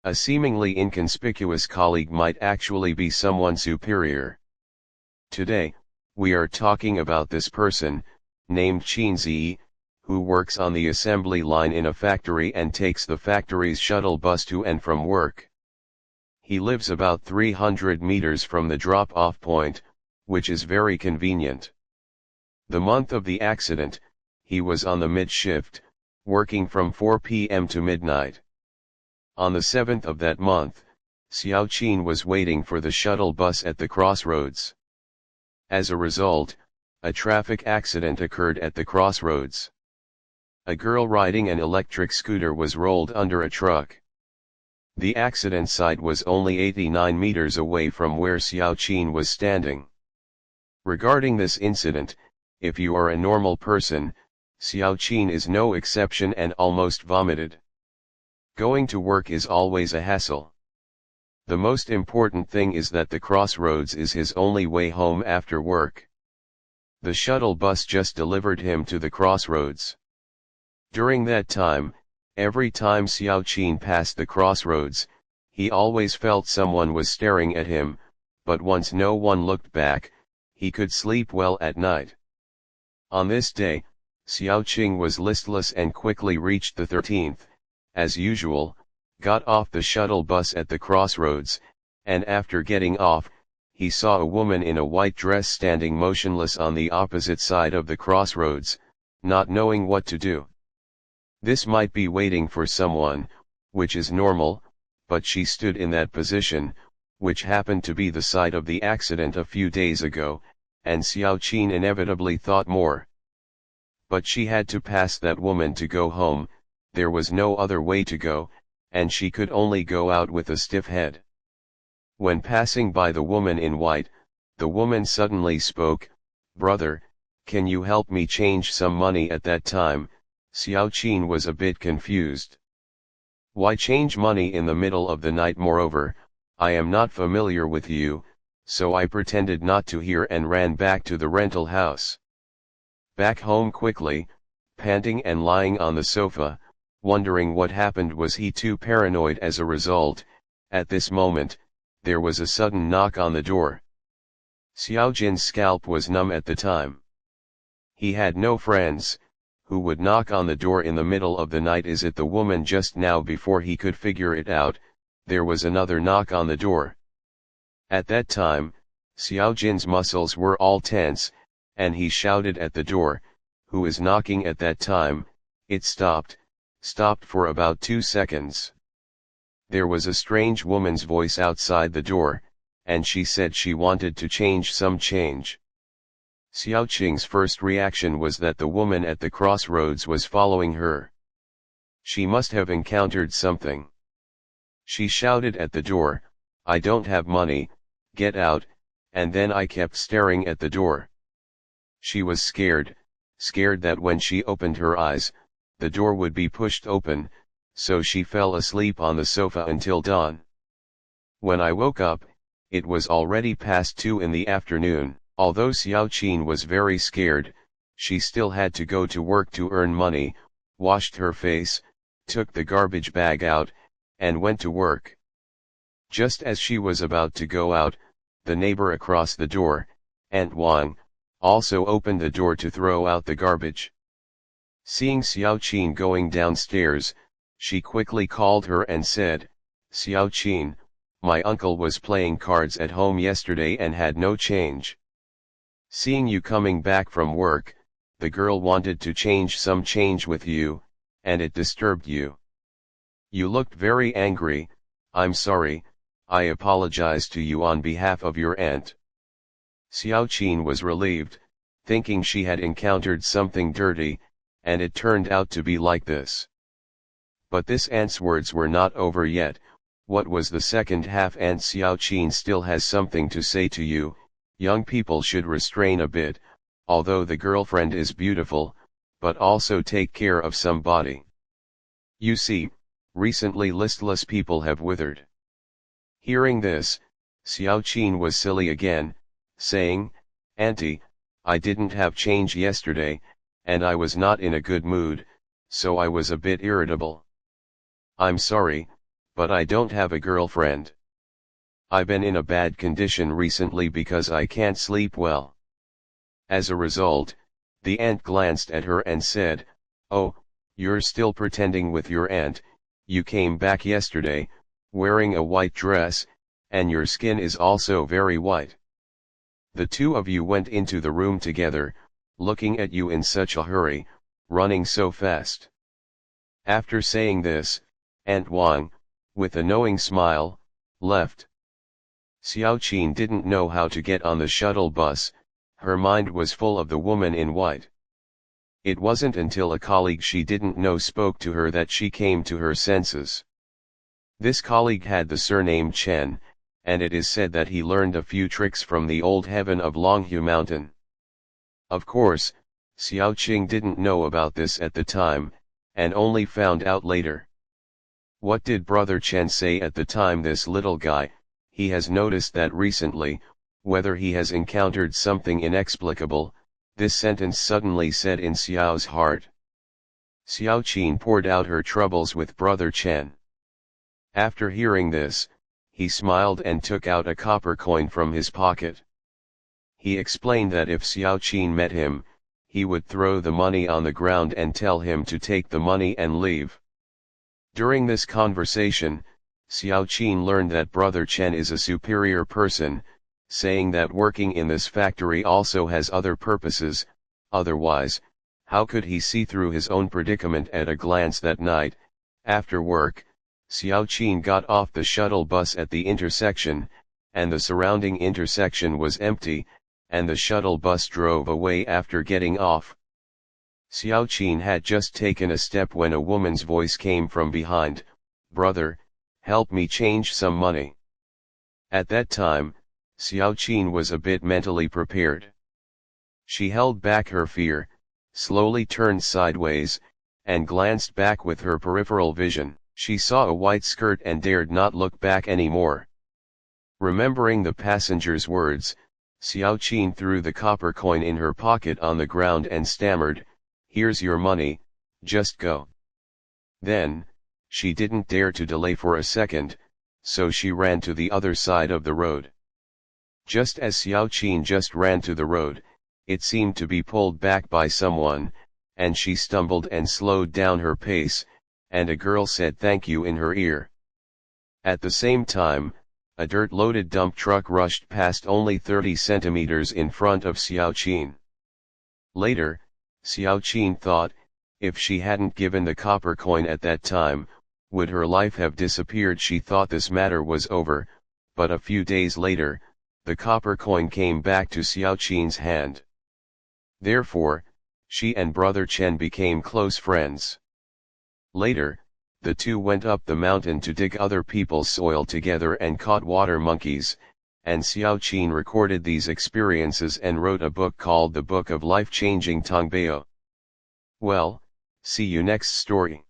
A seemingly inconspicuous colleague might actually be someone superior. Today, we are talking about this person, named Qinzi, who works on the assembly line in a factory and takes the factory's shuttle bus to and from work. He lives about 300 meters from the drop-off point, which is very convenient. The month of the accident, he was on the mid-shift, working from 4 p.m. to midnight. On the 7th of that month, Xiaoqin was waiting for the shuttle bus at the crossroads. As a result, a traffic accident occurred at the crossroads. A girl riding an electric scooter was rolled under a truck. The accident site was only 89 meters away from where Xiaoqin was standing. Regarding this incident, if you are a normal person, Xiaoqin is no exception and almost vomited. Going to work is always a hassle. The most important thing is that the crossroads is his only way home after work. The shuttle bus just delivered him to the crossroads. During that time, every time Xiaoqin passed the crossroads, he always felt someone was staring at him, but once no one looked back, he could sleep well at night. On this day, Xiaoqin was listless and quickly reached the 13th, as usual, got off the shuttle bus at the crossroads, and after getting off, he saw a woman in a white dress standing motionless on the opposite side of the crossroads, not knowing what to do. This might be waiting for someone, which is normal, but she stood in that position, which happened to be the site of the accident a few days ago, and Xiaoqin inevitably thought more. But she had to pass that woman to go home, there was no other way to go, and she could only go out with a stiff head. When passing by the woman in white, the woman suddenly spoke, "Brother, can you help me change some money?" At that time, Xiaoqin was a bit confused. Why change money in the middle of the night? Moreover, I am not familiar with you, so I pretended not to hear and ran back to the rental house. Back home quickly, panting and lying on the sofa, wondering what happened. Was he too paranoid? As a result, at this moment, there was a sudden knock on the door. Xiaoqin's scalp was numb at the time. He had no friends, who would knock on the door in the middle of the night? Is it the woman? Just now, before he could figure it out, there was another knock on the door. At that time, Xiaoqin's muscles were all tense, and he shouted at the door, "Who is knocking?" At that time, it stopped for about 2 seconds. There was a strange woman's voice outside the door, and she said she wanted to change some change. Xiaoqin's first reaction was that the woman at the crossroads was following her. She must have encountered something. She shouted at the door, "I don't have money, get out," and then I kept staring at the door. She was scared that when she opened her eyes, the door would be pushed open, so she fell asleep on the sofa until dawn. When I woke up, it was already past 2 in the afternoon. Although Xiaoqin was very scared, she still had to go to work to earn money, washed her face, took the garbage bag out, and went to work. Just as she was about to go out, the neighbor across the door, Aunt Wang, also opened the door to throw out the garbage. Seeing Xiaoqin going downstairs, she quickly called her and said, "Xiaoqin, my uncle was playing cards at home yesterday and had no change. Seeing you coming back from work, the girl wanted to change some change with you, and it disturbed you. You looked very angry. I'm sorry, I apologize to you on behalf of your aunt." Xiaoqin was relieved, thinking she had encountered something dirty, and it turned out to be like this. But this aunt's words were not over yet. What was the second half? "Aunt Xiaoqin still has something to say to you. Young people should restrain a bit, although the girlfriend is beautiful, but also take care of somebody. You see, recently listless people have withered." Hearing this, Xiaoqin was silly again, saying, "Auntie, I didn't have change yesterday, and I was not in a good mood, so I was a bit irritable. I'm sorry, But I don't have a girlfriend. I've been in a bad condition recently because I can't sleep well. As a result, the ant glanced at her and said, "Oh, you're still pretending with your aunt. You came back yesterday, wearing a white dress, and your skin is also very white. The two of you went into the room together, looking at you in such a hurry, running so fast." After saying this, Aunt Wang, with a knowing smile, left. Xiao Qin didn't know how to get on the shuttle bus. Her mind was full of the woman in white. It wasn't until a colleague she didn't know spoke to her that she came to her senses. This colleague had the surname Chen, and it is said that he learned a few tricks from the old heaven of Longhu Mountain. Of course, Xiao Qing didn't know about this at the time, and only found out later. What did Brother Chen say at the time? "This little guy, he has noticed that recently, whether he has encountered something inexplicable," this sentence suddenly said in Xiao's heart. Xiao Qin poured out her troubles with Brother Chen. After hearing this, he smiled and took out a copper coin from his pocket. He explained that if Xiao Qin met him, he would throw the money on the ground and tell him to take the money and leave. During this conversation, Xiao Qin learned that Brother Chen is a superior person, saying that working in this factory also has other purposes. Otherwise, how could he see through his own predicament at a glance? That night, after work, Xiao Qin got off the shuttle bus at the intersection, and the surrounding intersection was empty, and the shuttle bus drove away after getting off. Xiao Qin had just taken a step when a woman's voice came from behind, "Brother, help me change some money." At that time, Xiao Qin was a bit mentally prepared. She held back her fear, slowly turned sideways, and glanced back with her peripheral vision. She saw a white skirt and dared not look back anymore. Remembering the passenger's words, Xiao Qin threw the copper coin in her pocket on the ground and stammered, "Here's your money, just go." Then, she didn't dare to delay for a second, so she ran to the other side of the road. Just as Xiao Qin just ran to the road, it seemed to be pulled back by someone, and she stumbled and slowed down her pace, and a girl said thank you in her ear. At the same time, a dirt-loaded dump truck rushed past only 30 centimeters in front of Xiao Qin. Later, Xiao Qin thought, if she hadn't given the copper coin at that time, would her life have disappeared? She thought this matter was over, but a few days later, the copper coin came back to Xiao Qin's hand. Therefore, she and Brother Chen became close friends. Later, the two went up the mountain to dig other people's soil together and caught water monkeys, and Xiao Qin recorded these experiences and wrote a book called The Book of Life-Changing Tongbeo. Well, see you next story.